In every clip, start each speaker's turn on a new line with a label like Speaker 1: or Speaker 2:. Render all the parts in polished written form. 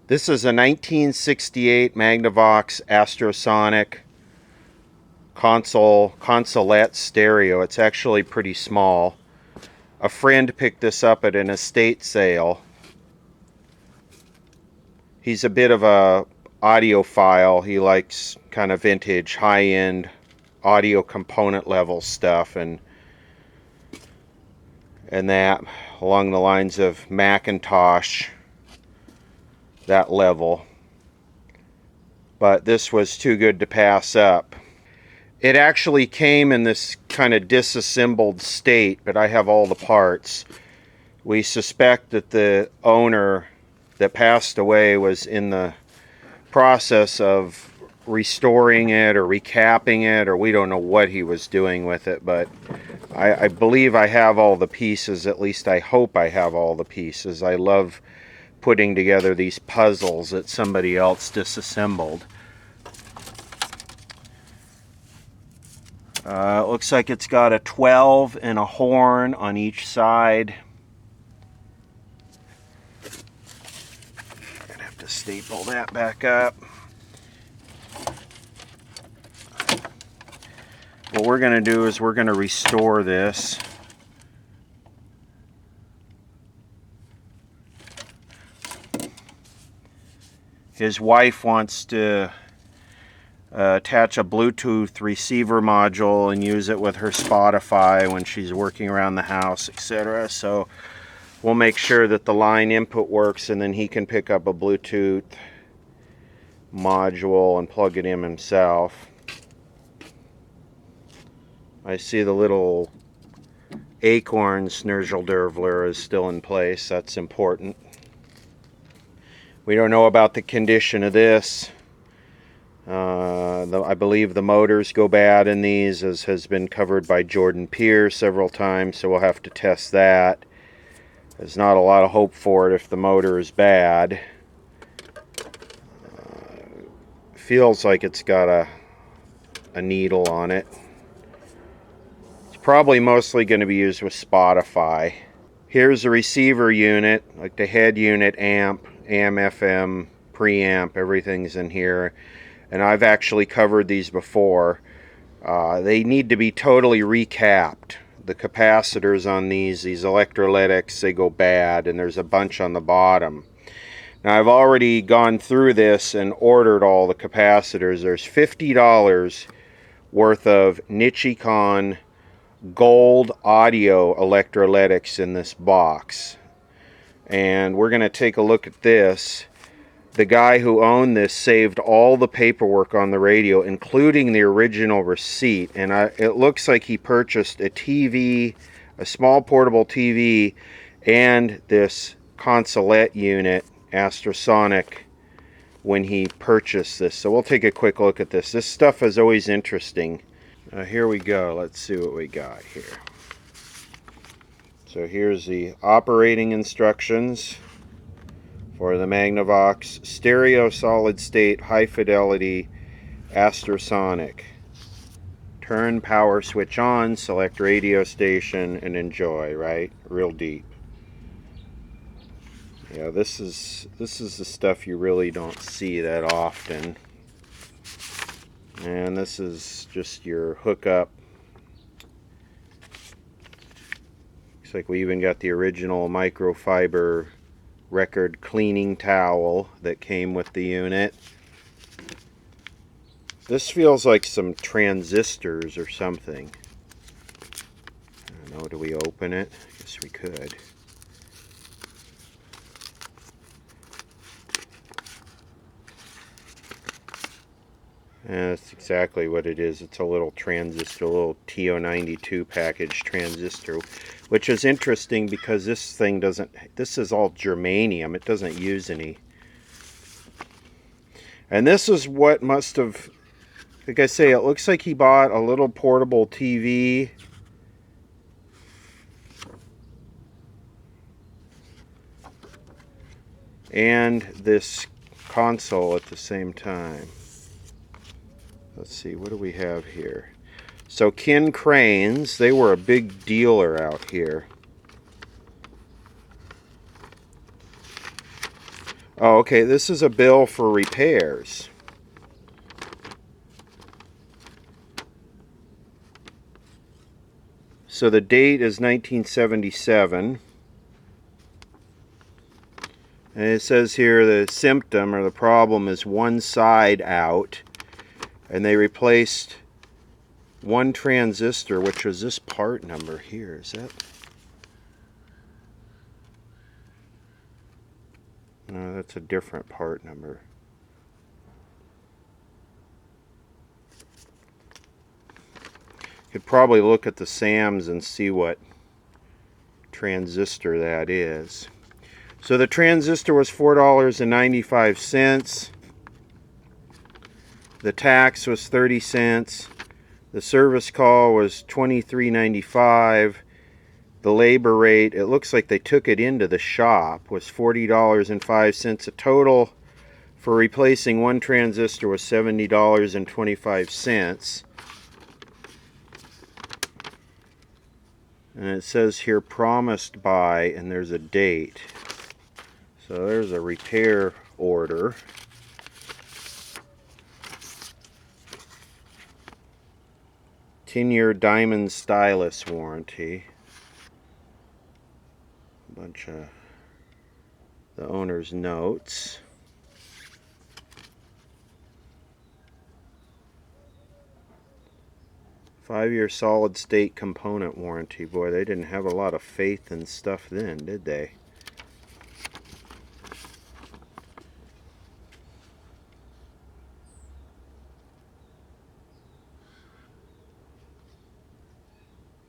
Speaker 1: This is a 1968 Magnavox Astrosonic consolette stereo. It's actually pretty small. A friend picked this up at an estate sale. He's a bit of a audiophile. He likes kind of vintage, high-end audio component level stuff and that along the lines of Macintosh, that level. But this was too good to pass up. It actually came in this kind of disassembled state, but I have all the parts. We suspect that the owner that passed away was in the process of restoring it or recapping it, or we don't know what he was doing with it, but I believe I have all the pieces. At least I hope I have all the pieces. I love putting together these puzzles that somebody else disassembled. It looks like it's got a 12 and a horn on each side. I'm gonna have to staple that back up. What we're gonna do is we're gonna restore this. His wife wants to attach a Bluetooth receiver module and use it with her Spotify when she's working around the house, etc. So we'll make sure that the line input works, and then he can pick up a Bluetooth module and plug it in himself. I see the little acorn Snurgeldurvler is still in place. That's important. We don't know about the condition of this. I believe the motors go bad in these, as has been covered by Jordan Pierce several times, so we'll have to test that. There's not a lot of hope for it if the motor is bad. Feels like it's got a needle on it. It's probably mostly going to be used with Spotify. Here's the receiver unit, like the head unit, amp, AM, FM, preamp, everything's in here. And I've actually covered these before. They need to be totally recapped. The capacitors on these electrolytics, they go bad, and there's a bunch on the bottom. Now I've already gone through this and ordered all the capacitors. There's $50 worth of Nichicon gold audio electrolytics in this box. And we're going to take a look at this. The guy who owned this saved all the paperwork on the radio, including the original receipt. And it looks like he purchased a TV, a small portable TV, and this consolette unit, Astrosonic, when he purchased this. So we'll take a quick look at this. This stuff is always interesting. Here we go. Let's see what we got here. So here's the operating instructions for the Magnavox stereo solid state high fidelity Astrosonic. Turn power switch on, select radio station, and enjoy, right? Real deep. Yeah, this is the stuff you really don't see that often. And this is just your hookup. Looks like we even got the original microfiber record cleaning towel that came with the unit. This feels like some transistors or something. I don't know, do we open it? I guess we could. Yeah, that's exactly what it is. It's a little transistor, a little TO92 package transistor, which is interesting because this thing doesn't, this is all germanium. It doesn't use any. And this is what must have, like I say, it looks like he bought a little portable TV. And this console at the same time. Let's see, what do we have here? So Kin Cranes, they were a big dealer out here. Oh, okay, this is a bill for repairs. So the date is 1977. And it says here the symptom or the problem is one side out. And they replaced one transistor, which was this part number here. Is that? No, that's a different part number. Could probably look at the SAMs and see what transistor that is. So the transistor was $4.95. The tax was 30 cents. The service call was $23.95. The labor rate, it looks like they took it into the shop, was $40.05. A total for replacing one transistor was $70.25. And it says here promised by, and there's a date. So there's a repair order. Ten-year diamond stylus warranty. A bunch of the owner's notes. Five-year solid state component warranty. Boy, they didn't have a lot of faith in stuff then, did they?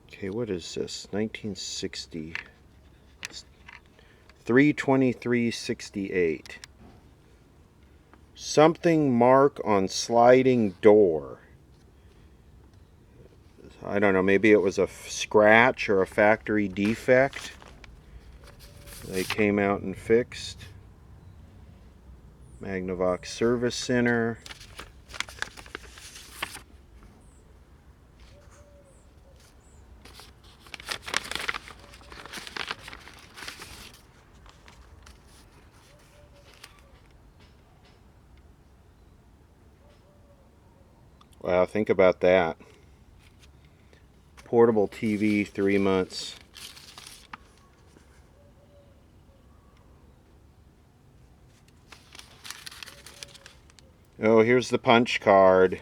Speaker 1: Okay, what is this? 1960. 323.68. Something mark on sliding door. I don't know, maybe it was a scratch or a factory defect they came out and fixed. Magnavox Service Center. Wow, think about that. Portable TV, 3 months. Oh, here's the punch card.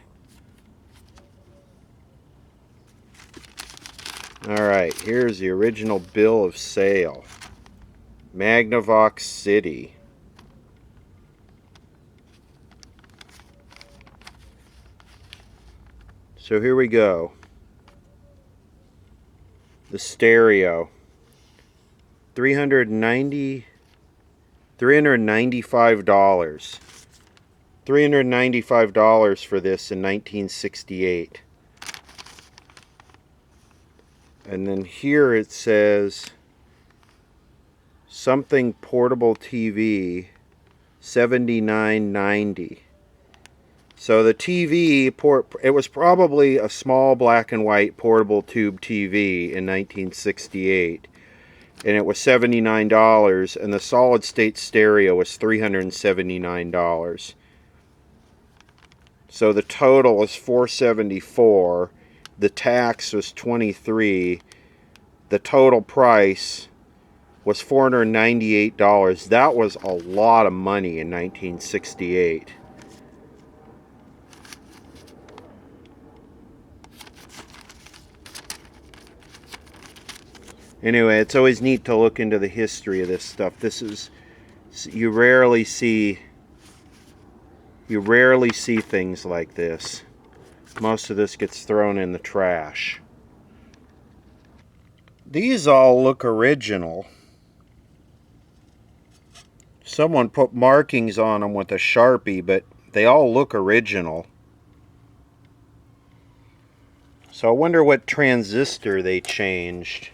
Speaker 1: Alright, here's the original bill of sale. Magnavox City. So here we go. The stereo. $395. $395 for this in 1968. And then here it says something portable TV, $79.90. So the TV port, it was probably a small black and white portable tube TV in 1968, and it was $79, and the solid state stereo was $379. So the total was $474. The tax was $23. The total price was $498. That was a lot of money in 1968. Anyway, it's always neat to look into the history of this stuff. This is, you rarely see things like this. Most of this gets thrown in the trash. These all look original. Someone put markings on them with a Sharpie, but they all look original. So I wonder what transistor they changed.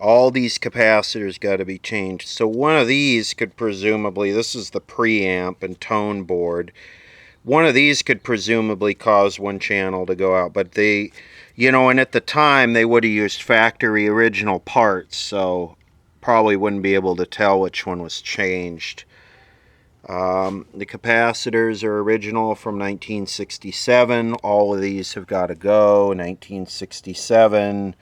Speaker 1: All these capacitors got to be changed. So one of these could presumably, this is the preamp and tone board. One of these could presumably cause one channel to go out, but they, you know, and at the time they would have used factory original parts, so probably wouldn't be able to tell which one was changed. The capacitors are original from 1967. All of these have got to go. 1967,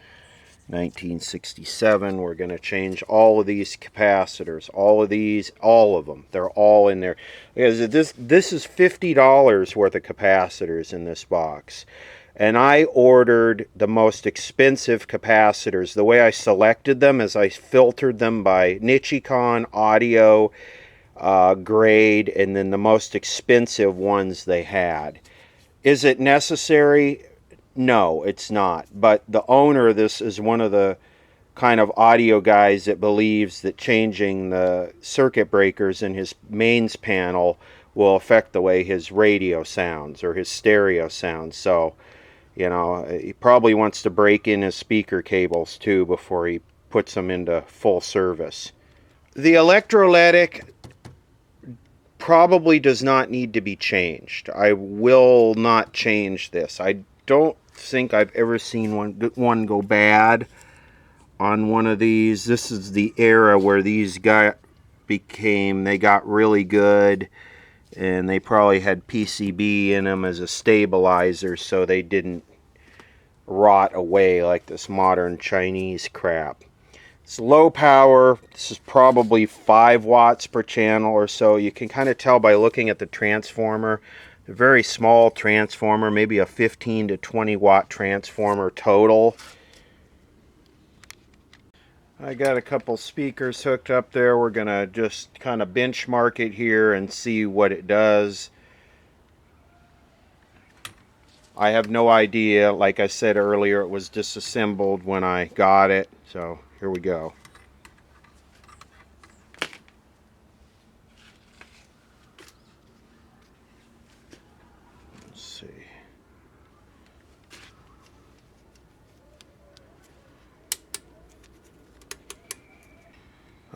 Speaker 1: 1967. We're going to change all of these capacitors. All of these, all of them. They're all in there. Because this is $50 worth of capacitors in this box. And I ordered the most expensive capacitors. The way I selected them is I filtered them by Nichicon, audio, grade, and then the most expensive ones they had. Is it necessary? No, it's not. But the owner of this is one of the kind of audio guys that believes that changing the circuit breakers in his mains panel will affect the way his radio sounds or his stereo sounds. So, you know, he probably wants to break in his speaker cables too before he puts them into full service. The electrolytic probably does not need to be changed. I will not change this. I don't think I've ever seen one go bad on one of these. This is the era where these got really good, and they probably had PCB in them as a stabilizer so they didn't rot away like this modern Chinese crap. It's low power. This is probably 5 watts per channel or so. You can kind of tell by looking at the transformer. A very small transformer, maybe a 15 to 20 watt transformer total. I got a couple speakers hooked up there. We're going to just kind of benchmark it here and see what it does. I have no idea. Like I said earlier, it was disassembled when I got it. So here we go. Let's see.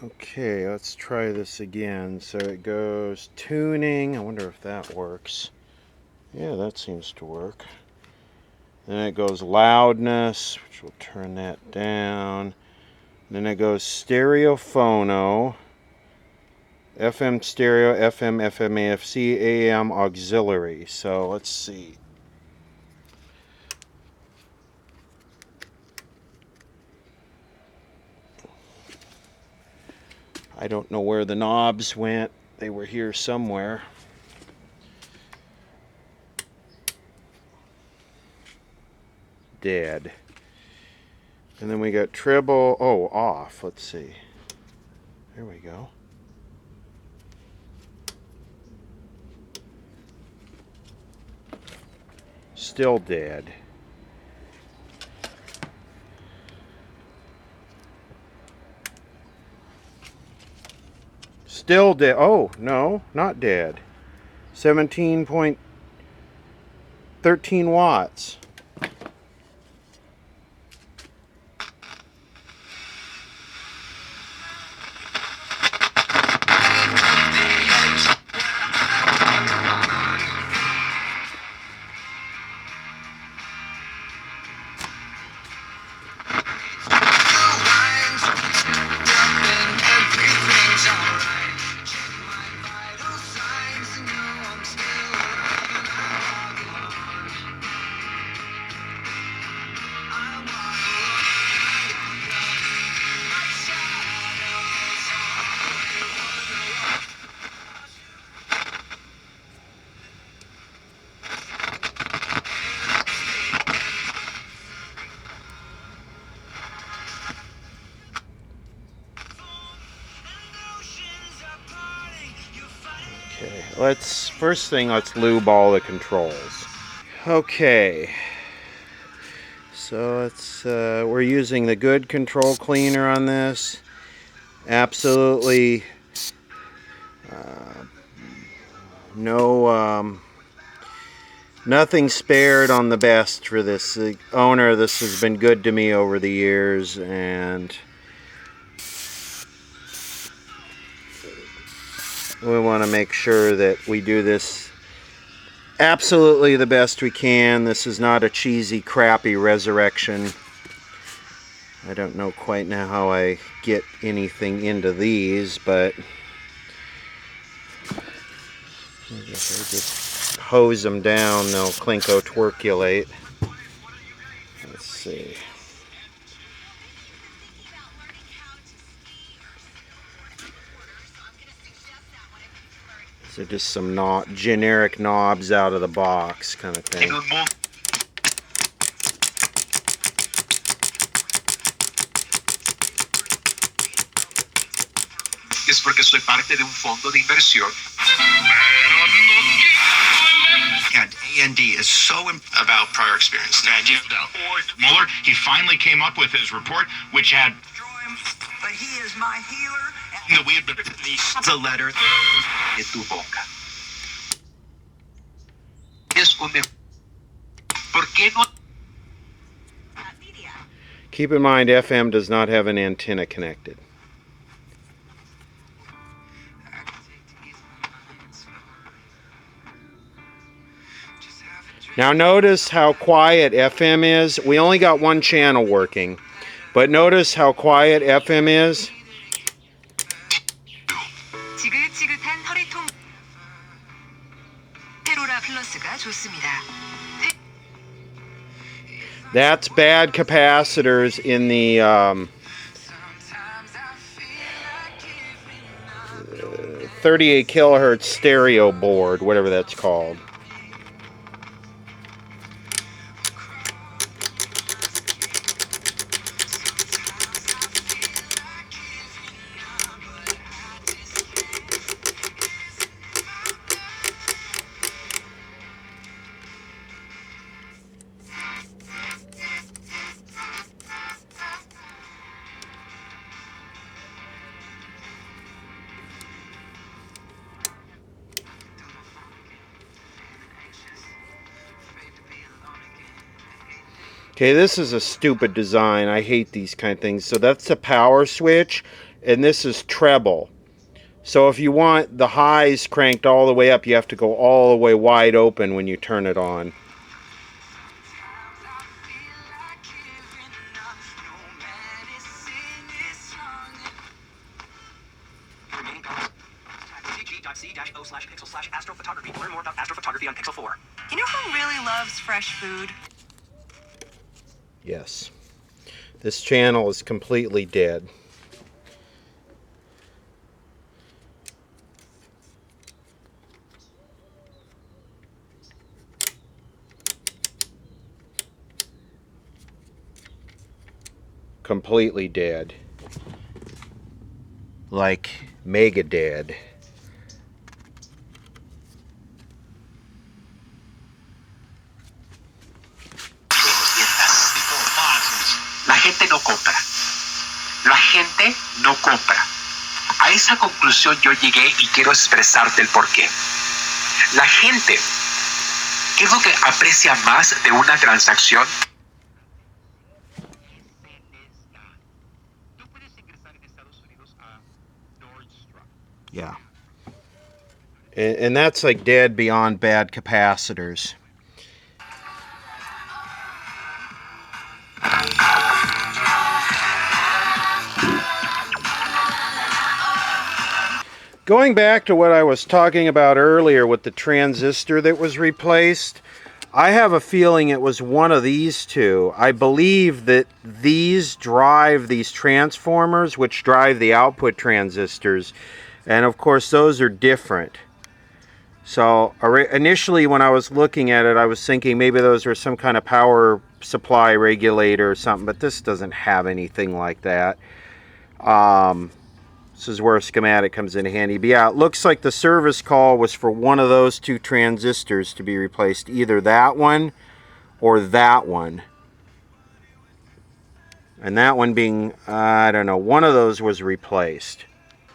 Speaker 1: Okay, let's try this again. So it goes tuning. I wonder if that works. Yeah, that seems to work. Then it goes loudness, which will turn that down. Then it goes stereo phono, FM stereo, FM, FM, AFC, AM auxiliary. So let's see. I don't know where the knobs went. They were here somewhere. Dead. And then we got treble, off. Let's see. There we go. Still dead. Still dead. Oh, no, not dead. 17.13 watts. Okay, first thing, let's lube all the controls. Okay, so we're using the good control cleaner on this. Absolutely nothing spared on the best for this. The owner of this has been good to me over the years, and we want to make sure that we do this absolutely the best we can. This is not a cheesy, crappy resurrection. I don't know quite now how I get anything into these, but I guess I just hose them down, they'll clinko-twerculate. Let's see. So just some generic knobs out of the box kind of thing.
Speaker 2: Es porque soy parte de un fondo de inversión. And A&D is so about prior experience.
Speaker 3: Mueller, he finally came up with his report, which had.
Speaker 2: But he is my healer.
Speaker 3: We had
Speaker 2: The letter de tu boca. Es un. ¿Por qué no?
Speaker 1: Keep in mind, FM does not have an antenna connected. Now notice how quiet FM is. We only got one channel working, but notice how quiet FM is. That's bad capacitors in the 38 kilohertz stereo board, whatever that's called. Okay, this is a stupid design. I hate these kind of things. So that's the power switch, and this is treble. So if you want the highs cranked all the way up, you have to go all the way wide open when you turn it on.
Speaker 2: C-o/pixel/astrophotography. Learn more about astrophotography on Pixel 4. You know who really loves fresh food?
Speaker 1: Yes. This channel is completely dead. Completely dead. Like mega dead.
Speaker 2: La gente no compra. La gente no compra. A esa conclusión yo llegué y quiero expresarte el porqué. La gente, ¿qué es lo que aprecia más de una transacción?
Speaker 1: Yeah. And that's like dead beyond bad capacitors. Going back to what I was talking about earlier with the transistor that was replaced, I have a feeling it was one of these two. I believe that these drive these transformers, which drive the output transistors, and of course those are different. So initially when I was looking at it, I was thinking maybe those are some kind of power supply regulator or something, but this doesn't have anything like that. This is where a schematic comes in handy. But yeah, it looks like the service call was for one of those two transistors to be replaced. Either that one or that one. And that one being, I don't know, one of those was replaced.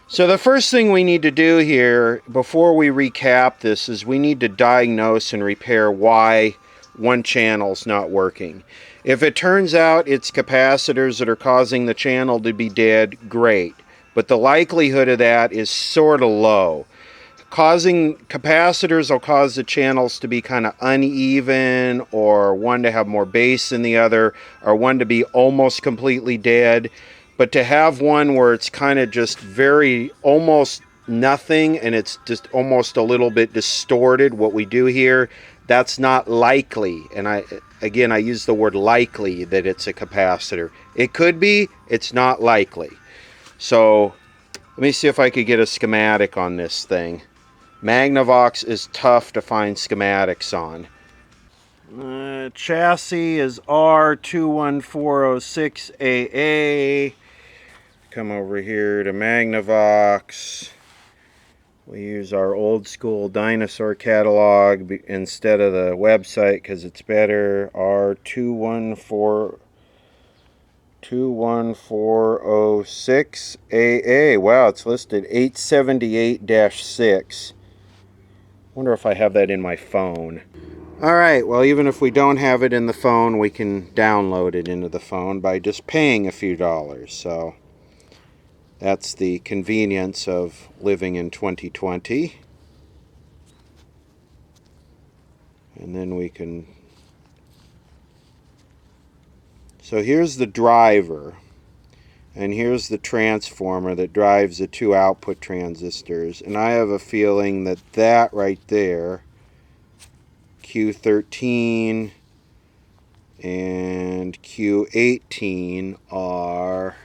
Speaker 1: So the first thing we need to do here, before we recap this, is we need to diagnose and repair why one channel's not working. If it turns out it's capacitors that are causing the channel to be dead, great. But the likelihood of that is sort of low. Capacitors will cause the channels to be kind of uneven, or one to have more bass than the other, or one to be almost completely dead. But to have one where it's kind of just very almost nothing and it's just almost a little bit distorted, what we do here, that's not likely. And I use the word likely that it's a capacitor. It could be, it's not likely. So let me see if I could get a schematic on this thing. Magnavox is tough to find schematics on. Chassis is R21406AA. Come over here to Magnavox. We use our old school dinosaur catalog instead of the website because it's better. R21406AA. Wow, it's listed 878-6. Wonder if I have that in my phone. Alright, well, even if we don't have it in the phone, we can download it into the phone by just paying a few dollars. So that's the convenience of living in 2020. And then we can... So here's the driver. And here's the transformer that drives the two output transistors. And I have a feeling that that right there, Q13 and Q18, are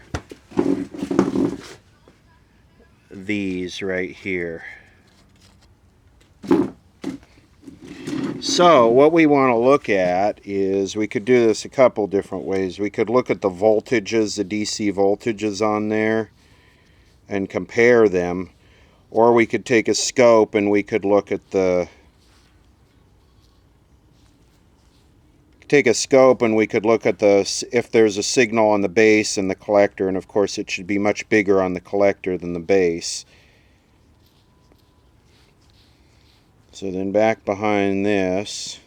Speaker 1: these right here. So what we want to look at is, we could do this a couple different ways. We could look at the voltages, the DC voltages on there, and compare them. Or we could take a scope and we could look at the... if there's a signal on the base and the collector, and of course it should be much bigger on the collector than the base. So then back behind this,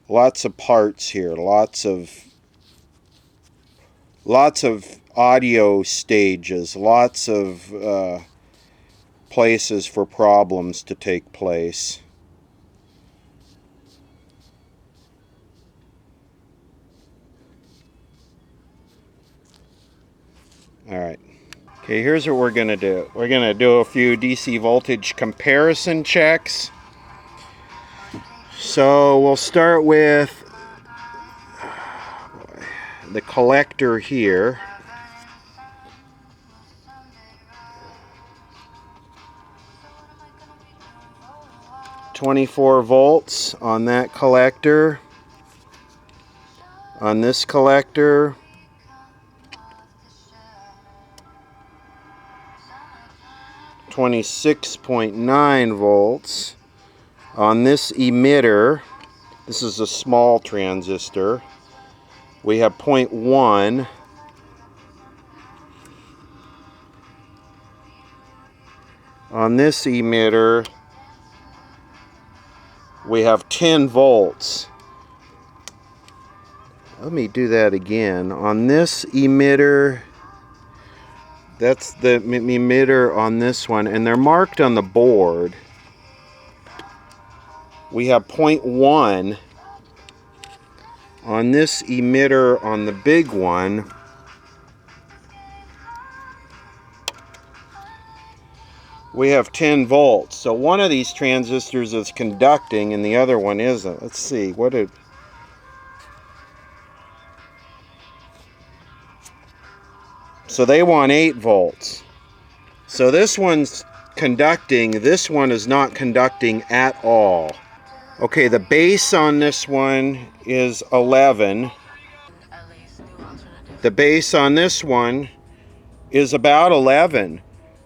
Speaker 1: lots of parts here, lots of audio stages, lots of places for problems to take place. Alright. Okay, here's what we're going to do. We're going to do a few DC voltage comparison checks. So we'll start with the collector here. .24 volts on that collector. On this collector, 26.9 volts. On this emitter, this is a small transistor, we have 0.1. On this emitter, we have 10 volts. Let me do that again. On this emitter, that's the emitter on this one, and they're marked on the board. We have 0.1 on this emitter on the big one. We have 10 volts. So one of these transistors is conducting and the other one isn't. Let's see, what did... So they want 8 volts. So this one's conducting, this one is not conducting at all. Okay, the base on this one is 11. The base on this one is about 11.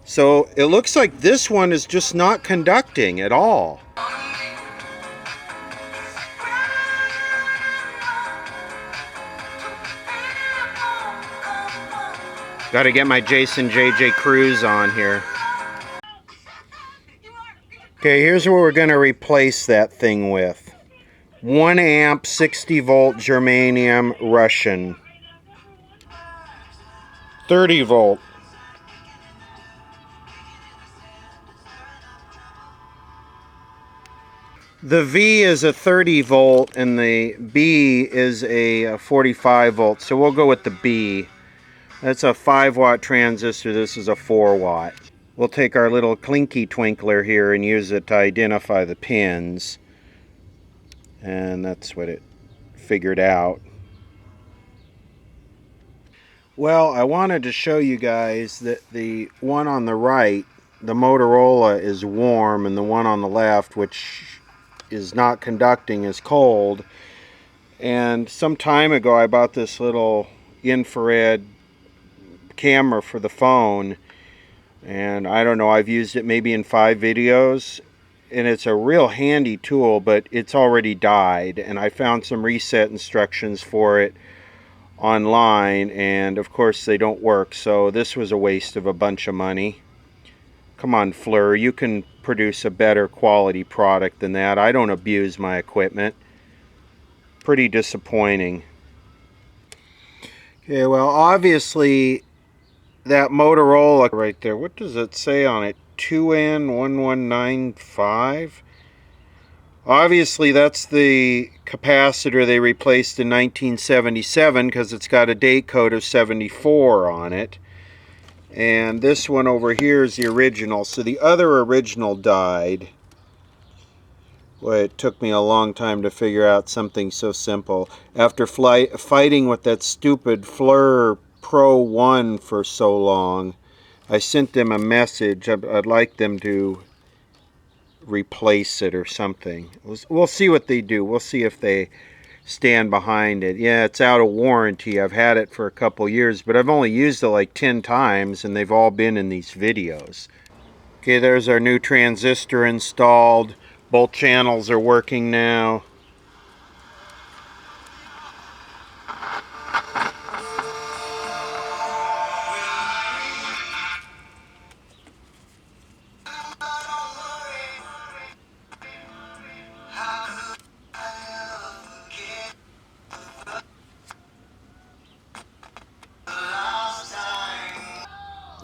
Speaker 1: So it looks like this one is just not conducting at all. Got to get my Jason JJ Cruz on here. Okay, here's what we're going to replace that thing with. 1 amp, 60 volt germanium Russian. 30 volt. The V is a 30 volt and the B is a 45 volt. So we'll go with the B. That's a 5 watt transistor. This is a 4 watt. We'll take our little clinky twinkler here and use it to identify the pins. And that's what it figured out. Well, I wanted to show you guys that the one on the right, the Motorola, is warm, and the one on the left, which is not conducting, is cold. And some time ago I bought this little infrared camera for the phone, and I don't know, I've used it maybe in 5 videos, and it's a real handy tool, but it's already died, and I found some reset instructions for it online, and of course they don't work, so this was a waste of a bunch of money. Come on, Fleur, you can produce a better quality product than that. I don't abuse my equipment. Pretty disappointing. Okay, well, obviously that Motorola right there, what does it say on it? 2N1195? Obviously that's the capacitor they replaced in 1977 because it's got a date code of 74 on it. And this one over here is the original. So the other original died. Well, it took me a long time to figure out something so simple. After fighting with that stupid Fleur Pro 1 for so long, I sent them a message. I'd like them to replace it or something. We'll see what they do. We'll see if they stand behind it. Yeah, it's out of warranty. I've had it for a couple years, but I've only used it like 10 times, and they've all been in these videos. Okay, there's our new transistor installed. Both channels are working now.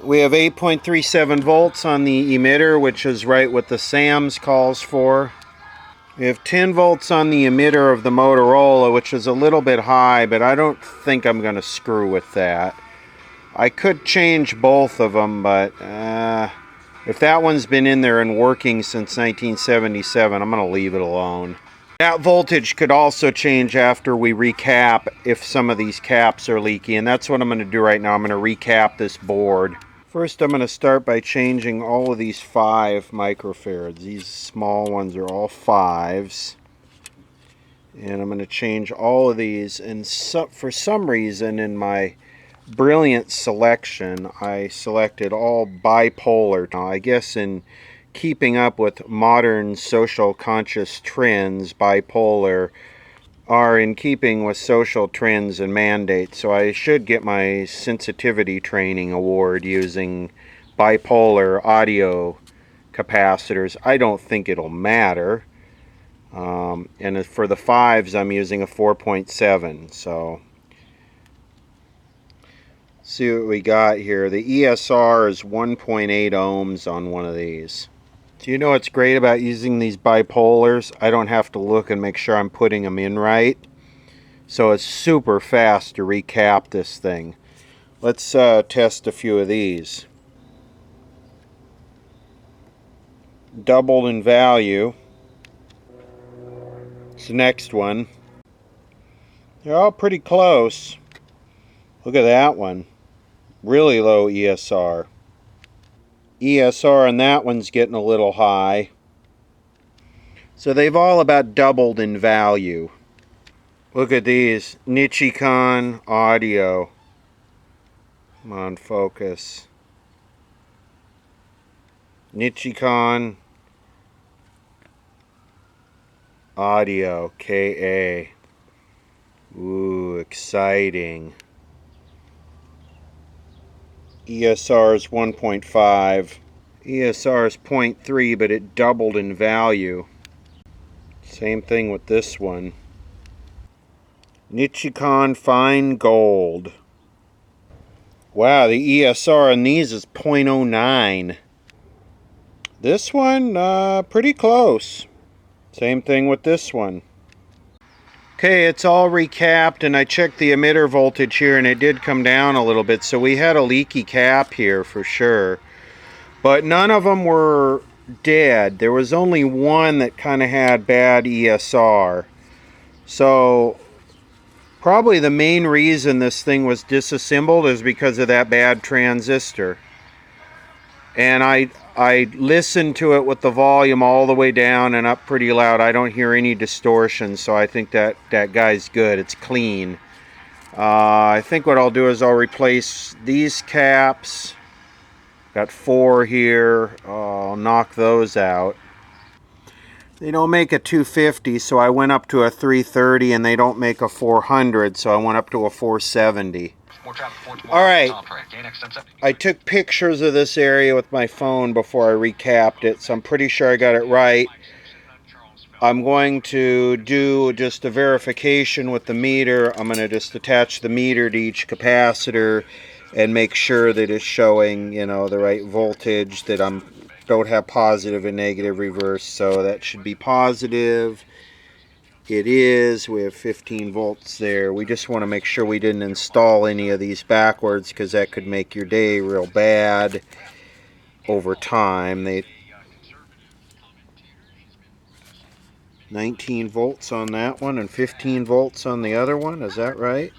Speaker 1: We have 8.37 volts on the emitter, which is right what the SAMS calls for. We have 10 volts on the emitter of the Motorola, which is a little bit high, but I don't think I'm going to screw with that. I could change both of them, but if that one's been in there and working since 1977, I'm going to leave it alone. That voltage could also change after we recap if some of these caps are leaky, and that's what I'm going to do right now. I'm going to recap this board. First, I'm going to start by changing all of these 5 microfarads. These small ones are all 5s. And I'm going to change all of these. And for some reason, in my brilliant selection, I selected all bipolar. Now, I guess in keeping up with modern social conscious trends, bipolar are in keeping with social trends and mandates, so I should get my sensitivity training award using bipolar audio capacitors. I don't think it'll matter. And for the 5s, I'm using a 4.7. So see what we got here. The ESR is 1.8 ohms on one of these. Do you know what's great about using these bipolars? I don't have to look and make sure I'm putting them in right. So it's super fast to recap this thing. Let's test a few of these. Doubled in value. It's the next one. They're all pretty close. Look at that one. Really low ESR. ESR on that one's getting a little high. So they've all about doubled in value. Look at these. Nichicon audio. Come on, focus. Nichicon audio. KA. Ooh, exciting. ESR is 1.5. ESR is 0.3, but it doubled in value. Same thing with this one. Nichicon Fine Gold. Wow, the ESR on these is 0.09. This one, pretty close. Same thing with this one. Okay, it's all recapped, and I checked the emitter voltage here and it did come down a little bit, so we had a leaky cap here for sure. But none of them were dead. There was only one that kind of had bad ESR. So probably the main reason this thing was disassembled is because of that bad transistor. And I listened to it with the volume all the way down and up pretty loud. I don't hear any distortion, so I think that guy's good. It's clean. I think what I'll do is I'll replace these caps. Got 4 here. I'll knock those out. They don't make a 250, so I went up to a 330, and they don't make a 400, so I went up to a 470. Alright, I took pictures of this area with my phone before I recapped it, so I'm pretty sure I got it right. I'm going to do just a verification with the meter. I'm going to just attach the meter to each capacitor and make sure that it's showing, you know, the right voltage, that don't have positive and negative reverse, so that should be positive. It is. We have 15 volts there. We just want to make sure we didn't install any of these backwards, because that could make your day real bad over time. 19 volts on that one and 15 volts on the other one, is that right?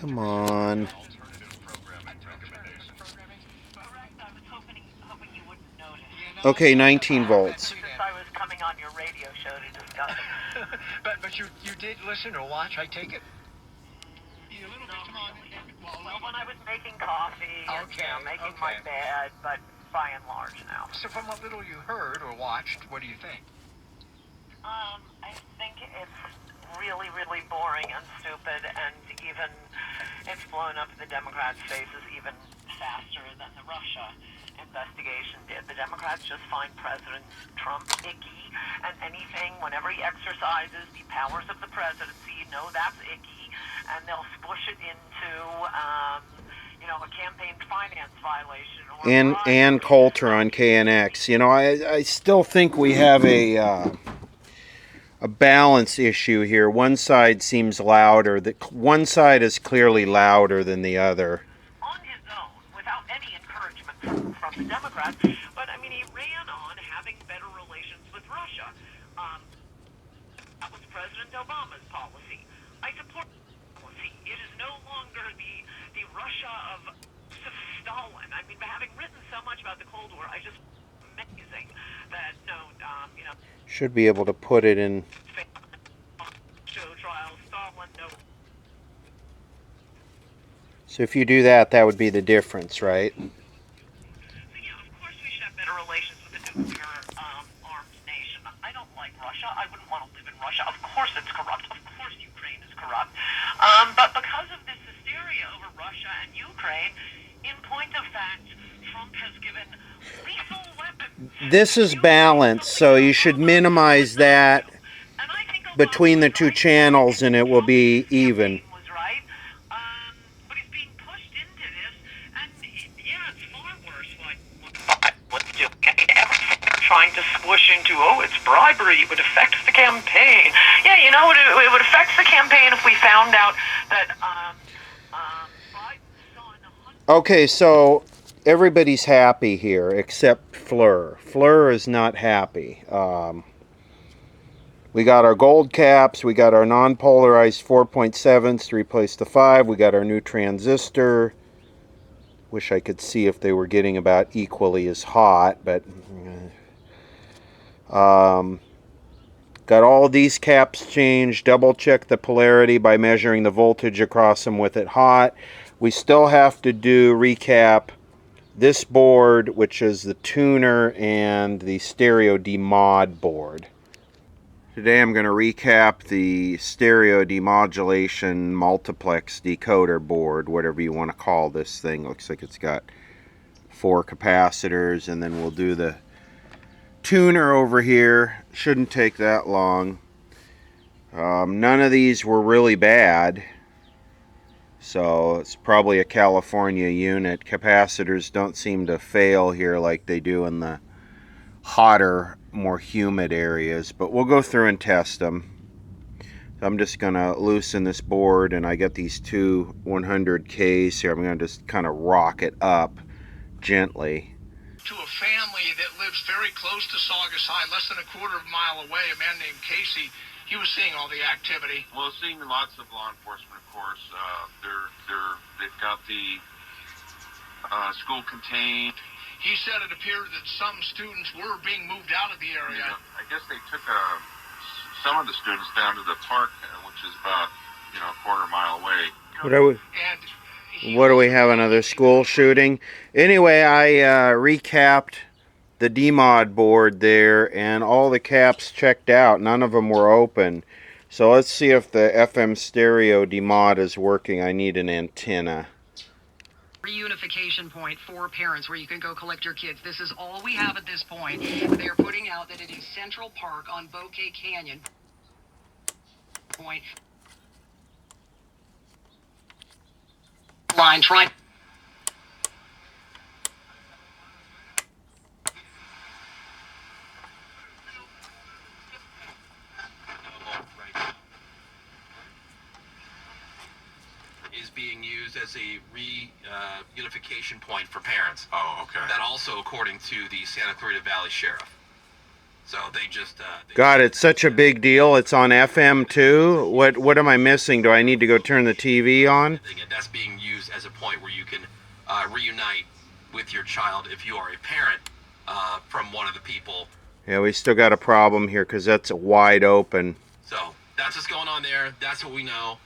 Speaker 1: Come on. Okay, 19 volts.
Speaker 2: I was coming on your radio show to discuss it. but you did listen or watch, I take it? Well, when I was making coffee,
Speaker 4: okay,
Speaker 2: and, making my bed, but by and large now.
Speaker 4: So from what little you heard or watched, what do you think?
Speaker 2: I think it's really, really boring and stupid, and even it's blown up the Democrats' faces even faster than the Russia investigation did. The Democrats just find President Trump icky, and anything, whenever he exercises the powers of the presidency, that's icky, and they'll spush it into, a campaign finance violation.
Speaker 1: And Coulter on KNX. I still think we have a balance issue here. One side seems louder. One side is clearly louder than the other.
Speaker 2: On his own, without any encouragement from the Democrats, but he ran on having better relations with Russia. That was President Obama's policy. I support the policy. It is no longer the Russia of Stalin. Having written so much about the Cold War, amazing that
Speaker 1: should be able to put it in. So if you do that, that would be the difference, right?
Speaker 2: So, of course we should have better relations with a nuclear armed nation. I don't like Russia. I wouldn't want to live in Russia. Of course it's corrupt. Of course Ukraine is corrupt. But because of this hysteria over Russia and Ukraine, in point of fact, Trump has given lethal weapons.
Speaker 1: This is balanced, so you should minimize that between the two channels and it will be even.
Speaker 2: Trying to squish into, it's bribery, it would affect the campaign. Yeah, it would affect the campaign if we found out that
Speaker 1: Okay, so everybody's happy here except Fleur. Fleur is not happy. We got our gold caps, we got our non-polarized 4.7s to replace the 5, we got our new transistor. Wish I could see if they were getting about equally as hot, but got all of these caps changed. Double check the polarity by measuring the voltage across them with it hot. We still have to recap this board, which is the tuner and the stereo demod board. Today I'm going to recap the stereo demodulation multiplex decoder board, whatever you want to call this thing. Looks like it's got 4 capacitors, and then we'll do the tuner over here. Shouldn't take that long. None of these were really bad. So it's probably a California unit. Capacitors don't seem to fail here like they do in the hotter, more humid areas, but we'll go through and test them. So I'm just going to loosen this board, and I got these two 100Ks here. I'm going to just kind of rock it up gently.
Speaker 4: To a family that lives very close to Saugus High, less than a quarter of a mile away, a man named Casey, he was seeing all the activity.
Speaker 5: Well, seeing lots of law enforcement, of course. They've got the school contained.
Speaker 4: He said it appeared that some students were being moved out of the area.
Speaker 5: I guess they took some of the students down to the park, which is about a quarter mile away.
Speaker 1: What do we have, another school shooting? Anyway, I recapped the DMOD board there, and all the caps checked out. None of them were open. So let's see if the FM stereo DMOD is working. I need an antenna.
Speaker 6: Reunification point for parents where you can go collect your kids. This is all we have at this point. They're putting out that it is Central Park on Bouquet Canyon. Point. Line try.
Speaker 7: Is being used as a reunification point for parents.
Speaker 5: Oh, okay.
Speaker 7: That also according to the Santa Clarita Valley Sheriff. So they just...
Speaker 1: God, it's such a big deal. It's on FM too? What am I missing? Do I need to go turn the TV on?
Speaker 7: That's being used as a point where you can reunite with your child if you are a parent from one of the people.
Speaker 1: Yeah, we still got a problem here because that's wide open.
Speaker 7: So that's what's going on there. That's what we know.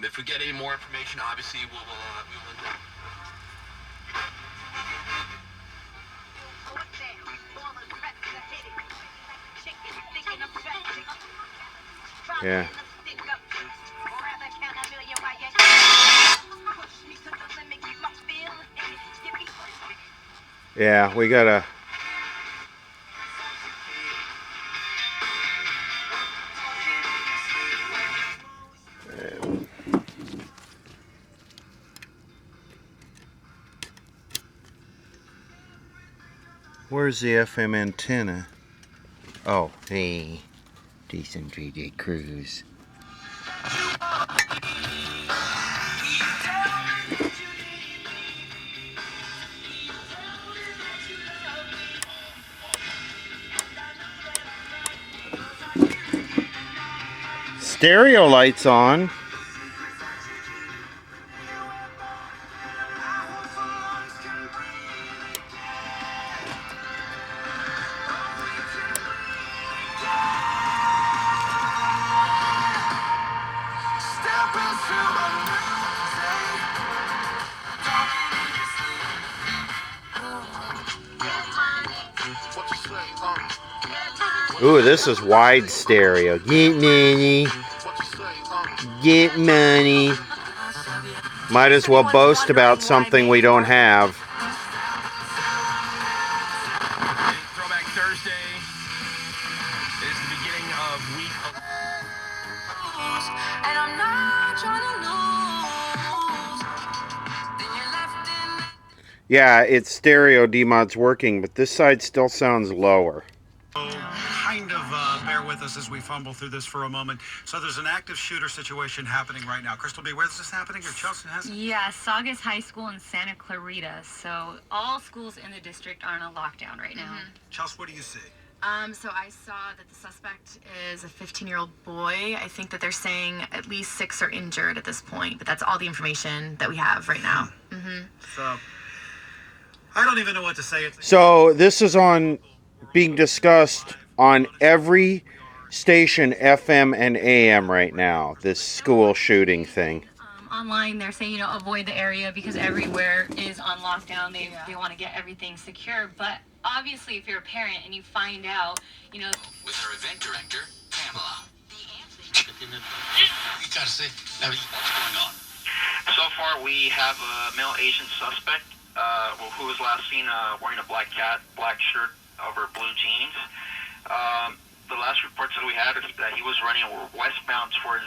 Speaker 7: If we get any more information, obviously we will
Speaker 1: Yeah. Yeah, we gotta... Where's the FM antenna? Oh, hey. Decent 3D cruise. Stereo lights on. Ooh, this is wide stereo. Get money. Get money. Might as well boast about something we don't have.
Speaker 7: Throwback Thursday is the beginning of week.
Speaker 8: And I'm not trying to lose.
Speaker 1: Yeah, it's stereo DMOD's working, but this side still sounds lower.
Speaker 9: Kind of bear with us as we fumble through this for a moment. So there's an active shooter situation happening right now. Crystal B, where is this happening? Or Chelsea has it?
Speaker 10: Yeah, Saugus High School in Santa Clarita. So all schools in the district are in a lockdown right now.
Speaker 9: Chelsea, what do you see?
Speaker 10: So I saw that the suspect is a 15-year-old boy. I think that they're saying at least 6 are injured at this point, but that's all the information that we have right now.
Speaker 9: So I don't even know what to say.
Speaker 1: So this is being discussed on every station, FM and AM right now, this school shooting thing.
Speaker 10: Online, they're saying, avoid the area because everywhere is on lockdown. They want to get everything secure. But obviously, if you're a parent and you find out,
Speaker 7: With our event director, Pamela.
Speaker 3: You gotta say, what's going on?
Speaker 11: So far, we have a male Asian suspect who was last seen wearing a black shirt over blue jeans. The last reports that we had is that he was running westbound towards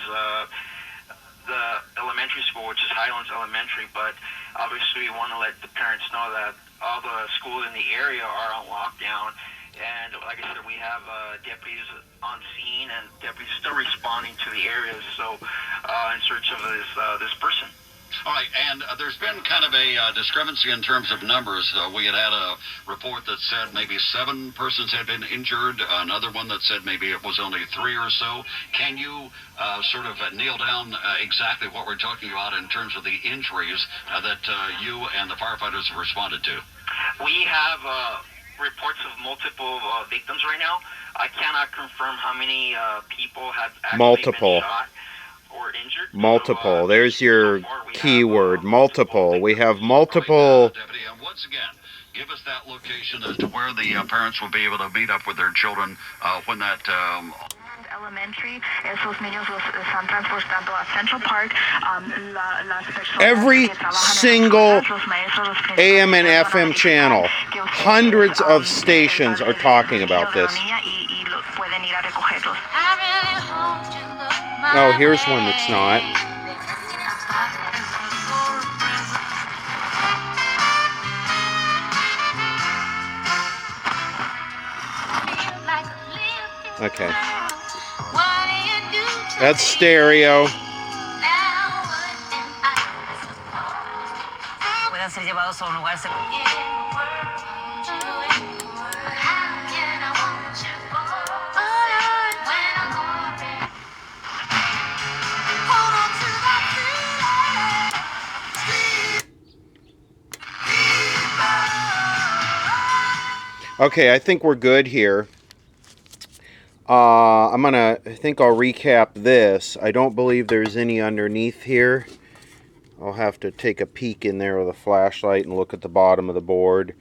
Speaker 11: the elementary school, which is Highlands Elementary, but obviously we want to let the parents know that all the schools in the area are on lockdown. And like I said, we have deputies on scene and deputies still responding to the areas, so in search of this person.
Speaker 12: All right, and there's been kind of a discrepancy in terms of numbers. We had a report that said maybe 7 persons had been injured, another one that said maybe it was only 3 or so. Can you sort of nail down exactly what we're talking about in terms of the injuries that you and the firefighters have responded to?
Speaker 11: We have reports of multiple victims right now. I cannot confirm how many people have actually been shot or injured.
Speaker 1: Multiple. There's your keyword, multiple. We have multiple.
Speaker 12: Deputy, and once again, give us that location as to where the parents will be able to meet up with their children when that...
Speaker 10: Elementary, esos niños los están transportando a Central Park.
Speaker 1: Every single AM and FM channel, hundreds of stations are talking about this. Oh, here's one that's not. Okay. That's stereo.
Speaker 6: Pueden ser llevados a un lugar seguro.
Speaker 1: Okay, I think we're good here. I think I'll recap this. I don't believe there's any underneath here. I'll have to take a peek in there with a flashlight and look at the bottom of the board.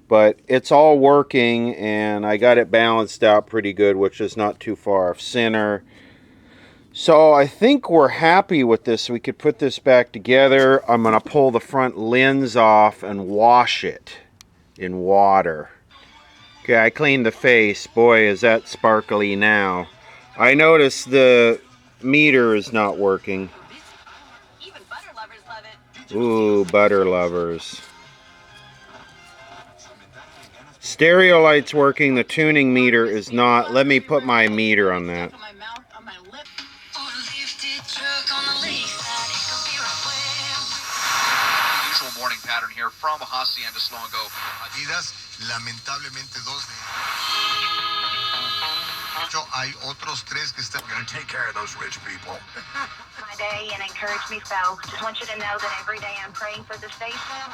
Speaker 1: But it's all working, and I got it balanced out pretty good, which is not too far off center. So I think we're happy with this. We could put this back together. I'm going to pull the front lens off and wash it in water. Okay, I cleaned the face. Boy, is that sparkly now. I noticed the meter is not working.
Speaker 6: Even butter lovers love it.
Speaker 1: Ooh, butter lovers. Stereo light's working. The tuning meter is not. Let me put my meter on that.
Speaker 13: Usual morning pattern here from Hacienda Slow and Go.
Speaker 14: Lamentablemente 2 de hecho hay otros 3 que están.
Speaker 3: We're gonna take care of those rich people.
Speaker 10: My day and encourage me so. Just want you to know that every day I'm praying for the station.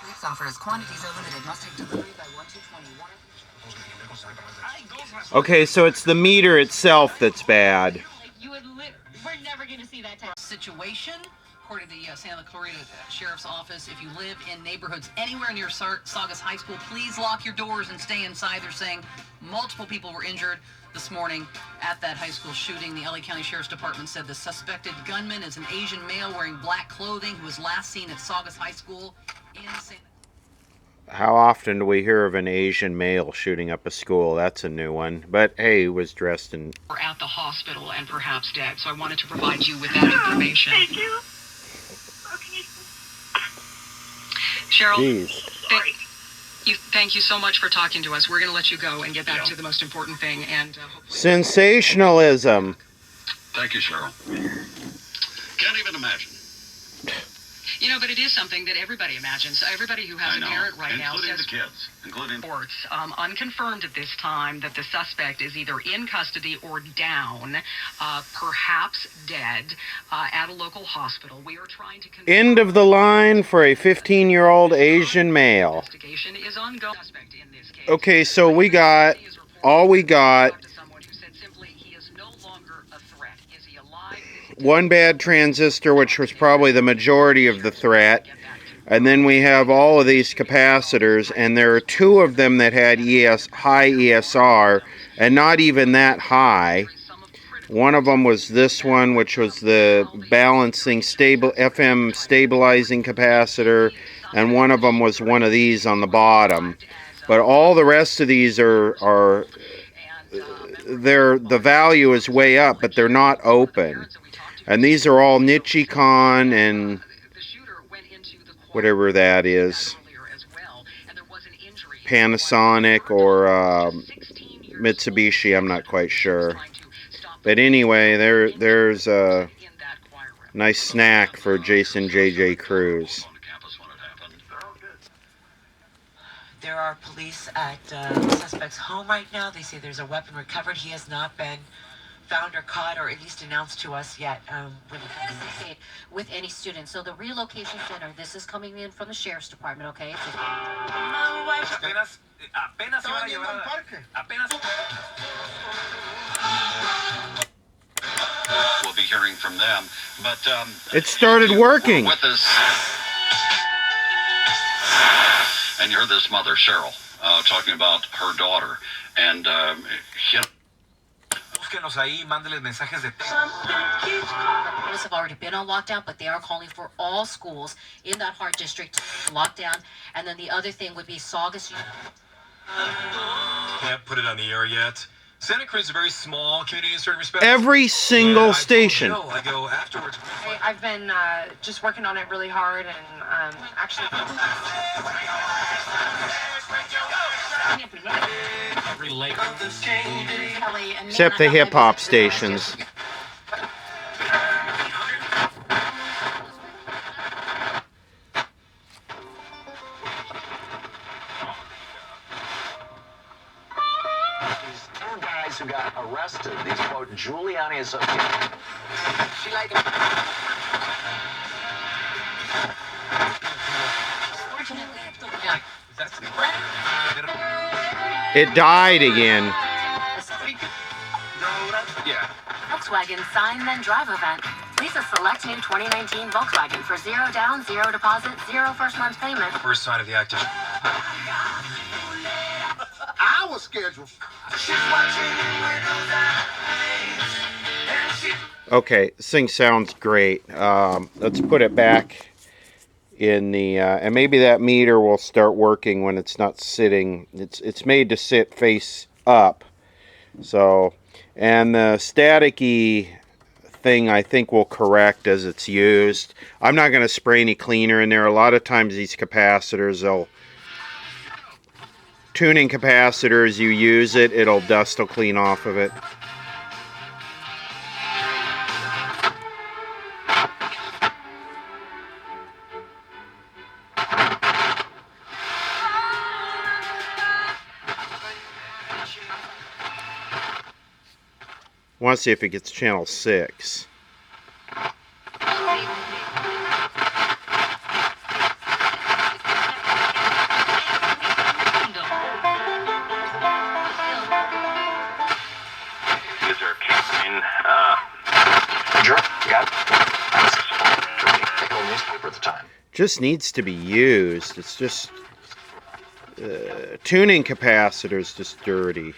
Speaker 6: Police offers quantities are limited. Must take delivery by 1/2/21.
Speaker 1: Okay, so it's the meter itself that's bad.
Speaker 6: We're never going to see that type of situation. According to the Santa Clarita Sheriff's Office, if you live in neighborhoods anywhere near Saugus High School, please lock your doors and stay inside. They're saying multiple people were injured this morning at that high school shooting. The LA County Sheriff's Department said the suspected gunman is an Asian male wearing black clothing who was last seen at Saugus High School in Santa.
Speaker 1: How often do we hear of an Asian male shooting up a school? That's a new one. But hey, he was dressed in...
Speaker 6: Or at the hospital and perhaps dead. So I wanted to provide you with that information.
Speaker 10: Thank you.
Speaker 6: Cheryl,
Speaker 1: Jeez.
Speaker 6: thank you so much for talking to us. We're going to let you go and get back to the most important thing. And
Speaker 1: sensationalism.
Speaker 12: Thank you, Cheryl. Can't even imagine.
Speaker 6: You know, but it is something that everybody imagines. Everybody who has a parent right now says...
Speaker 12: Including the kids. Including...
Speaker 6: Reports, unconfirmed at this time, that the suspect is either in custody or down, perhaps dead, at a local hospital. We are trying to...
Speaker 1: End of the line for a 15-year-old Asian male.
Speaker 6: Investigation is ongoing.
Speaker 1: Okay, so we got... All we got... One bad transistor, which was probably the majority of the threat, and then we have all of these capacitors, and there are 2 of them that had high ESR, and not even that high. One of them was this one, which was the balancing FM stabilizing capacitor, and one of them was one of these on the bottom. But all the rest of these the value is way up, but they're not open. And these are all Nichicon and whatever that is. Panasonic or Mitsubishi, I'm not quite sure. But anyway, there's a nice snack for Jason J.J. Cruz.
Speaker 15: There are police at the suspect's home right now. They say there's a weapon recovered. He has not been found or caught or at least announced to us yet.
Speaker 16: With any student. So the relocation center, this is coming in from the sheriff's department, okay?
Speaker 12: We'll be hearing from them, but
Speaker 1: it started working.
Speaker 12: With us, and you heard this mother, Cheryl, talking about her daughter, and
Speaker 16: Police have already been on lockdown, but they are calling for all schools in that Hart district lockdown. And then the other thing would be Saugus.
Speaker 17: Can't put it on the air yet. Santa Cruz is a very small community in certain respects.
Speaker 1: Every single station.
Speaker 17: I go afterwards.
Speaker 10: I've been just working on it really hard, and actually.
Speaker 1: Except the hip-hop stations.
Speaker 2: These two guys who got arrested, these quote Giuliani associates. She like
Speaker 1: It died again.
Speaker 17: Yeah.
Speaker 18: Volkswagen Sign Then Drive event. Lisa select new 2019 Volkswagen for 0 down, 0 deposit, 0 first month payment.
Speaker 17: First sign of the active.
Speaker 14: Our schedule.
Speaker 1: Okay, this thing sounds great. Let's put it back in the and maybe that meter will start working when it's not sitting. It's made to sit face up. So, and the staticky thing I think will correct as it's used. I'm not going to spray any cleaner in there. A lot of times these capacitors, they'll tuning capacitors, you use it, dust will clean off of it. I want to see if it gets channel 6. Just needs to be used. It's just tuning capacitors just dirty.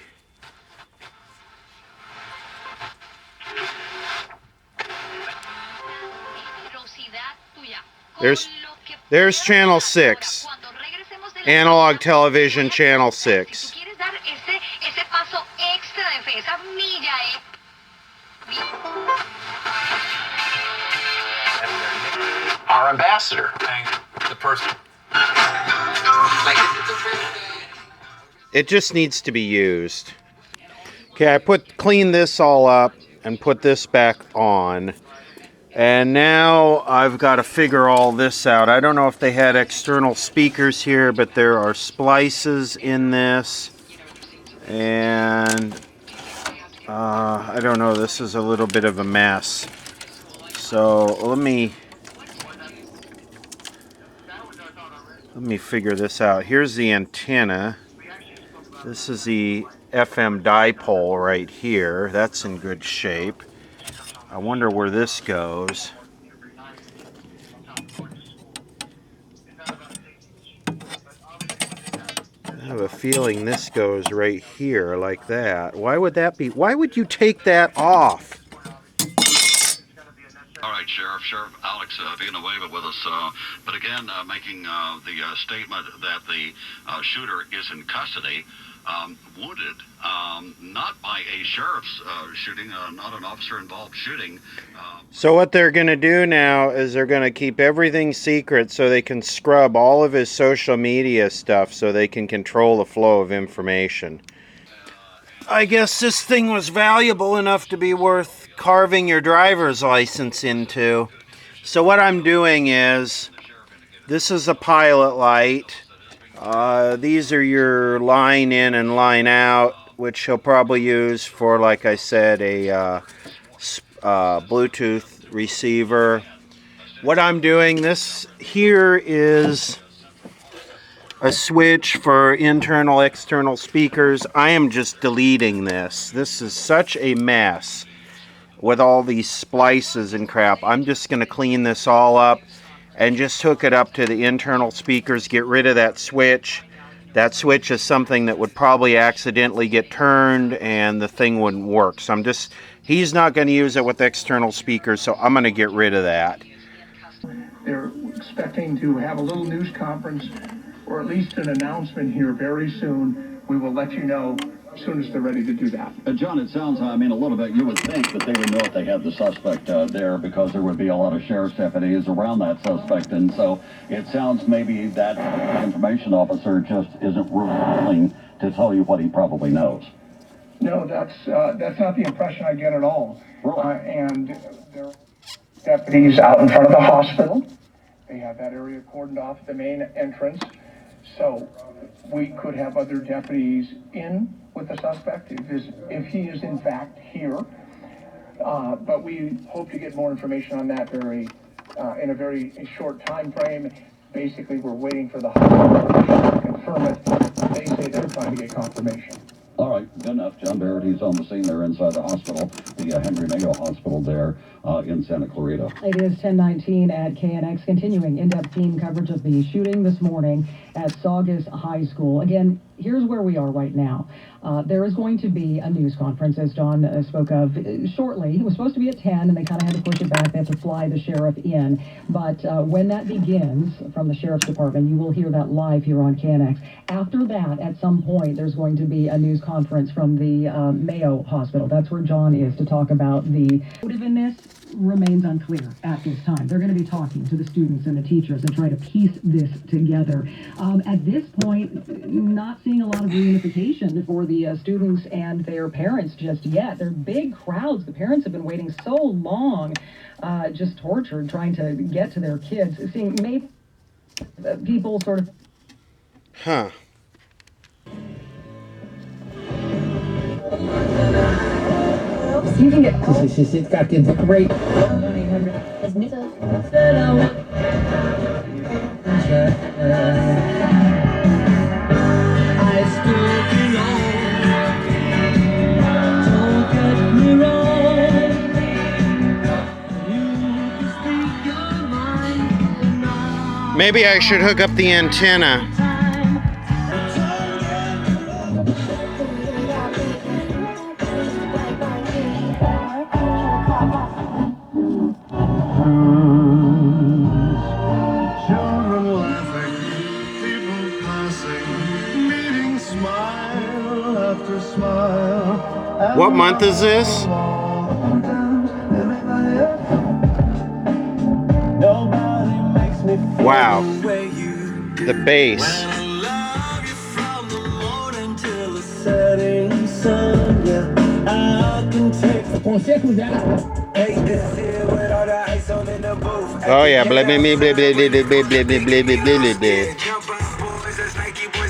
Speaker 1: There's channel 6. Analog television channel 6.
Speaker 2: Our ambassador.
Speaker 17: The person.
Speaker 1: It just needs to be used. Okay, I cleaned this all up and put this back on. And now I've got to figure all this out. I don't know if they had external speakers here, but there are splices in this. And I don't know, this is a little bit of a mess. So let me figure this out. Here's the antenna. This is the FM dipole right here. That's in good shape. I wonder where this goes. I have a feeling this goes right here like that. Why would that be? Why would you take that off?
Speaker 12: All right, Sheriff Alex being away with us, but again, making the statement that the shooter is in custody. wounded, not by a sheriff's shooting, not an officer-involved shooting.
Speaker 1: So what they're going to do now is they're going to keep everything secret so they can scrub all of his social media stuff so they can control the flow of information. I guess this thing was valuable enough to be worth carving your driver's license into. So what I'm doing is, this is a pilot light. These are your line in and line out, which he'll probably use for, like I said, a Bluetooth receiver. What I'm doing, this here is a switch for internal, external speakers. I am just deleting this. This is such a mess with all these splices and crap. I'm just going to clean this all up and just hook it up to the internal speakers, get rid of that switch. That switch is something that would probably accidentally get turned and the thing wouldn't work. So he's not going to use it with external speakers, so I'm going to get rid of that.
Speaker 4: They're expecting to have a little news conference or at least an announcement here very soon. We will let you know as soon as they're ready to do that.
Speaker 12: John, it sounds, I mean, a little bit, you would think that they would know if they had the suspect there because there would be a lot of sheriff's deputies around that suspect. And so it sounds maybe that information officer just isn't really willing to tell you what he probably knows.
Speaker 4: No, that's not the impression I get at all.
Speaker 12: Really?
Speaker 4: And there are deputies out in front of the hospital. They have that area cordoned off, the main entrance. So we could have other deputies in with the suspect if he is in fact here. But we hope to get more information on that in a very short time frame. Basically, we're waiting for the hospital to confirm it. They say they're trying to get confirmation.
Speaker 12: All right, good enough. John Barrett, he's on the scene there inside the hospital, the Henry Mayo Hospital there in Santa Clarita.
Speaker 19: It is 10:19 at KNX, continuing in-depth team coverage of the shooting this morning at Saugus High School. Again, here's where we are right now. There is going to be a news conference, as John spoke of, shortly. It was supposed to be at 10, and they kind of had to push it back. They had to fly the sheriff in. But when that begins from the sheriff's department, you will hear that live here on KNX. After that, at some point, there's going to be a news conference from the Mayo Hospital. That's where John is to talk about the motive in this. Remains unclear at this time. They're going to be talking to the students and the teachers and try to piece this together. At this point, not seeing a lot of reunification for the students and their parents just yet. They're big crowds. The parents have been waiting so long, just tortured, trying to get to their kids. Seeing maybe people sort of...
Speaker 1: Huh.
Speaker 19: You can get
Speaker 20: It's got the great.
Speaker 1: Maybe I should hook up the antenna. What month is this? Wow. The bass. Oh yeah, blah blah blah blah blah blah blah blah blah blah blah.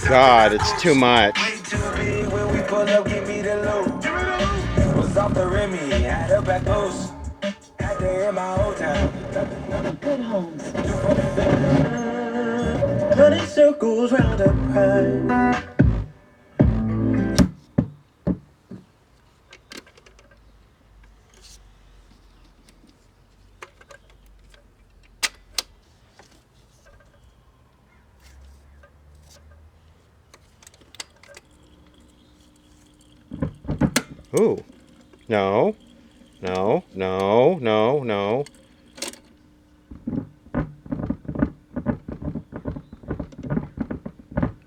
Speaker 1: God, it's too much.
Speaker 8: Good homes. Running circles round a pride.
Speaker 1: Ooh. No. No, no, no, no.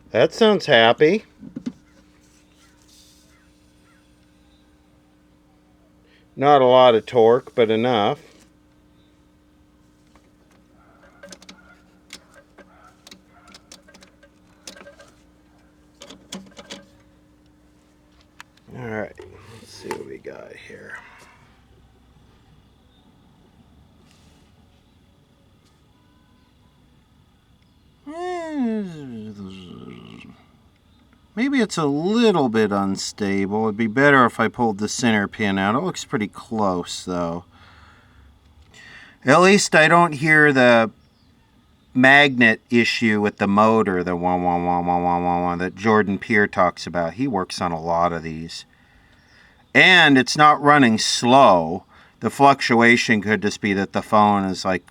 Speaker 1: That sounds happy. Not a lot of torque, but enough. Alright, let's see what we got here. Maybe it's a little bit unstable. It'd be better if I pulled the center pin out. It looks pretty close, though. At least I don't hear the magnet issue with the motor, the wah wah wah wah wah wah wah that Jordan Peer talks about. He works on a lot of these. And it's not running slow. The fluctuation could just be that the phone is like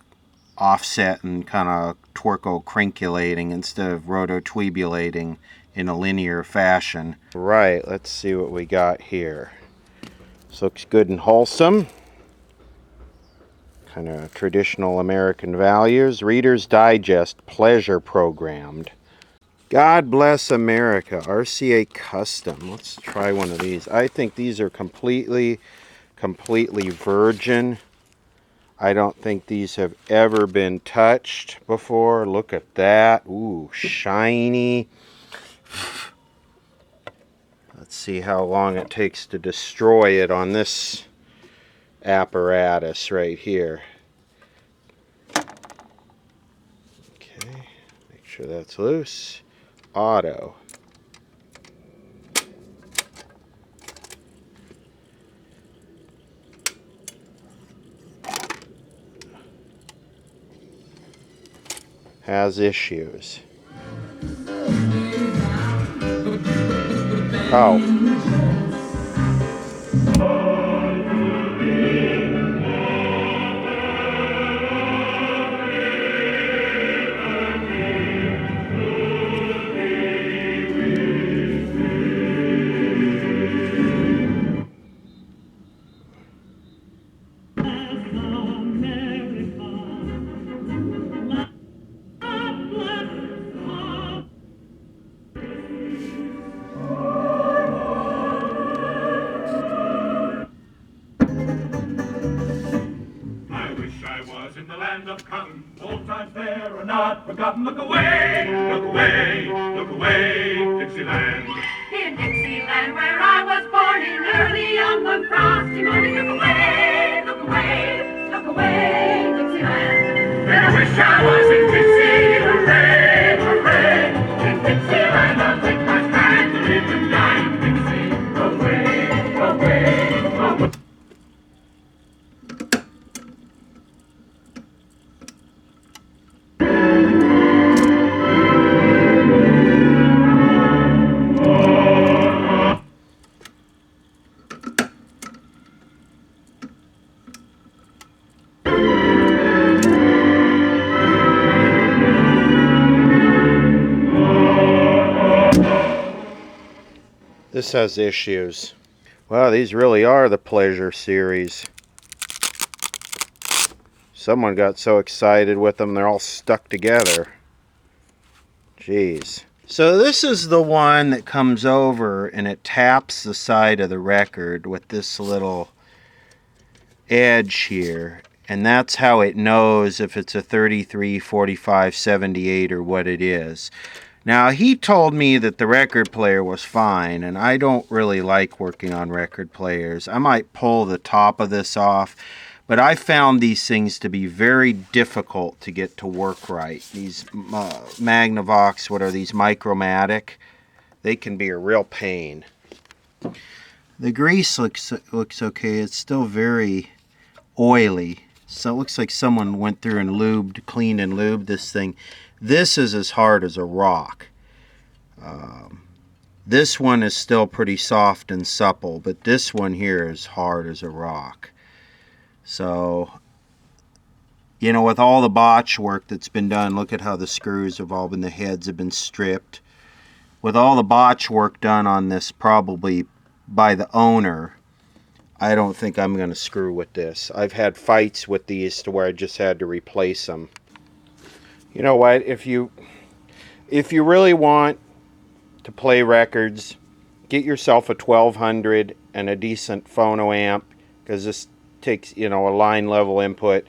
Speaker 1: offset and kind of torco-crinkulating instead of rototubulating in a linear fashion. Right, let's see what we got here. This looks good and wholesome. Kind of traditional American values. Reader's Digest, pleasure programmed. God bless America, RCA Custom. Let's try one of these. I think these are completely virgin. I don't think these have ever been touched before. Look at that. Ooh, shiny. Let's see how long it takes to destroy it on this apparatus right here. Okay, make sure that's loose. Auto. Has issues. Oh.
Speaker 20: In the land of cotton, old times there are not forgotten. Look away, look away, look away, Dixieland.
Speaker 21: In Dixieland, where I was born in early on one frosty morning. Look away, look away, look away, Dixieland.
Speaker 20: And I wish I was in Dixie, hooray, hooray. In Dixieland, I'll take my hand to live and die in Dixie. Away, away, away.
Speaker 1: This has issues. Wow, these really are the pleasure series. Someone got so excited with them, they're all stuck together. Jeez. So this is the one that comes over and it taps the side of the record with this little edge here. And that's how it knows if it's a 33, 45, 78 or what it is. Now, he told me that the record player was fine, and I don't really like working on record players. I might pull the top of this off, but I found these things to be very difficult to get to work right. These Magnavox, what are these, Micromatic? They can be a real pain. The grease looks okay. It's still very oily. So it looks like someone went through and cleaned and lubed this thing. This is as hard as a rock. This one is still pretty soft and supple, but this one here is hard as a rock. So, you know, with all the botch work that's been done, look at how the screws have all been, the heads have been stripped. With all the botch work done on this, probably by the owner, I don't think I'm going to screw with this. I've had fights with these to where I just had to replace them. You know what, if you really want to play records, get yourself a 1200 and a decent phono amp. because this takes, you know, a line level input,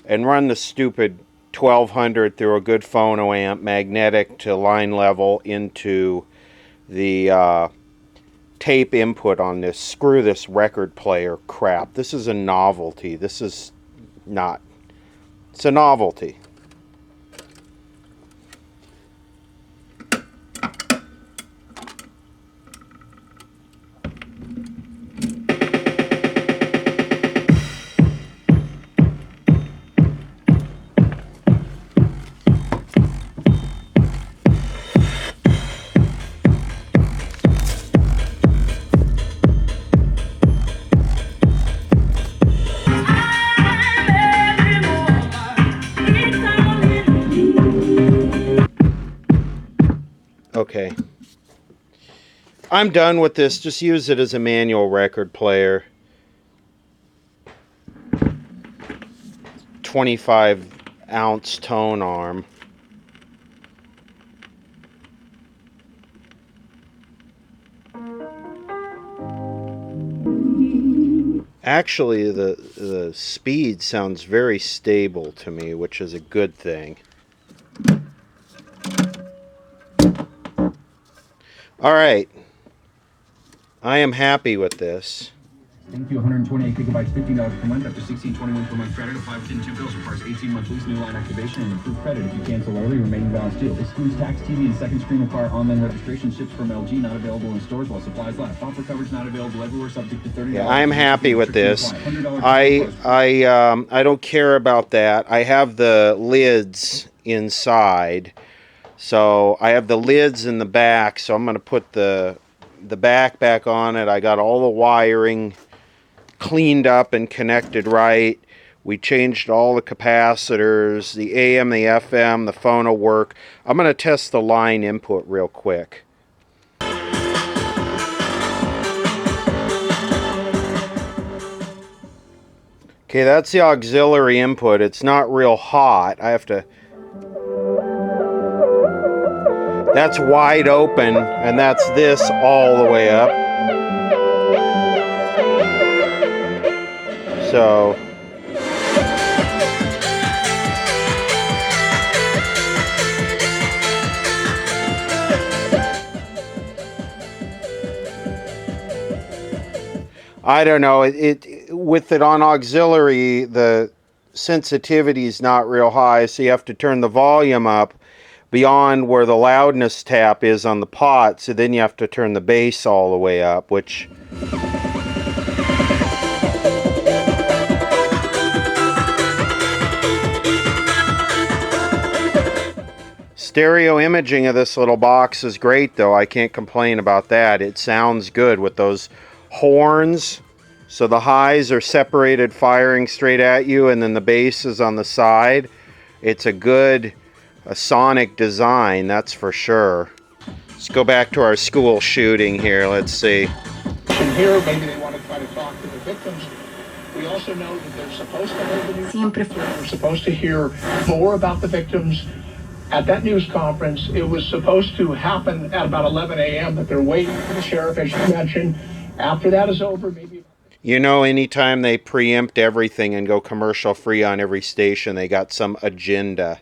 Speaker 1: and run the stupid 1200 through a good phono amp, magnetic to line level into the tape input on this. Screw this record player crap. This is a novelty. This is not. It's a novelty. Okay. I'm done with this. Just use it as a manual record player. 25-ounce tone arm. Actually, the speed sounds very stable to me, which is a good thing. All right, I am happy with this.
Speaker 5: Thank you. 128 gigabytes, $15 per month, up to $16.21 per month credit. Apply within 2 bills. Requires 18-month lease, new line activation, and improved credit. If you cancel early, remaining balance due. Excludes tax, TV, and second screen. Require online registration. Ships from LG, not available in stores while supplies last. Offer coverage not available everywhere, subject to $30.
Speaker 1: Yeah, I'm happy with this. I don't care about that. I have the lids inside. So I have the lids in the back, so I'm going to put the back on it. I got all the wiring cleaned up and connected right. We changed all the capacitors, the AM, the FM, the phono work. I'm going to test the line input real quick. Okay, that's the auxiliary input. It's not real hot. I have to... That's wide open, and that's this all the way up. So I don't know. With it on auxiliary, the sensitivity is not real high, so you have to turn the volume up beyond where the loudness tap is on the pot, so then you have to turn the bass all the way up, which... Stereo imaging of this little box is great, though. I can't complain about that. It sounds good with those horns. So the highs are separated, firing straight at you, and then the bass is on the side. It's a good... a sonic design, that's for sure. Let's go back to our school shooting here. Let's see.
Speaker 4: Here, maybe they want to try to talk to the victims. We also know that they're supposed to hold the news. They're supposed to hear more about the victims at that news conference. It was supposed to happen at about 11 a.m., but they're waiting for the sheriff, as you mentioned. After that is over, maybe...
Speaker 1: You know, anytime they preempt everything and go commercial free on every station, they got some agenda.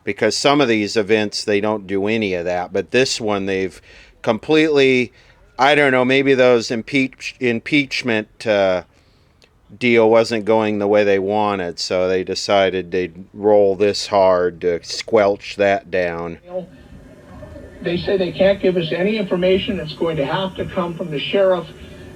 Speaker 1: Because some of these events, they don't do any of that. But this one, they've completely, I don't know, maybe those impeachment deal wasn't going the way they wanted. So they decided they'd roll this hard to squelch that down.
Speaker 4: They say they can't give us any information. It's going to have to come from the sheriff.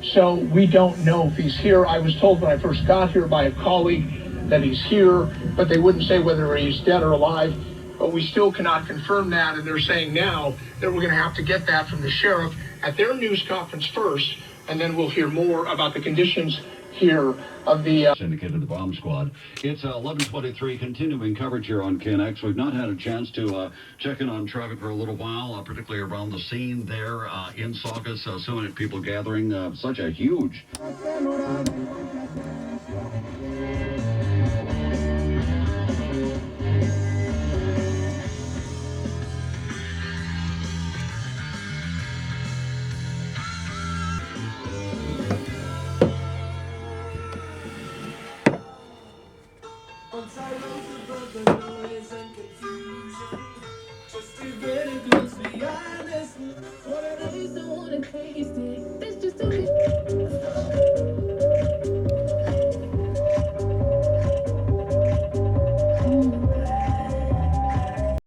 Speaker 4: So we don't know if he's here. I was told when I first got here by a colleague that he's here, but they wouldn't say whether he's dead or alive. But we still cannot confirm that, and they're saying now that we're going to have to get that from the sheriff at their news conference first, and then we'll hear more about the conditions here of the...
Speaker 12: Syndicated the bomb squad. It's 11:23, continuing coverage here on KNX. We've not had a chance to check in on traffic for a little while, particularly around the scene there in Saugus. So many people gathering, such a huge...
Speaker 20: the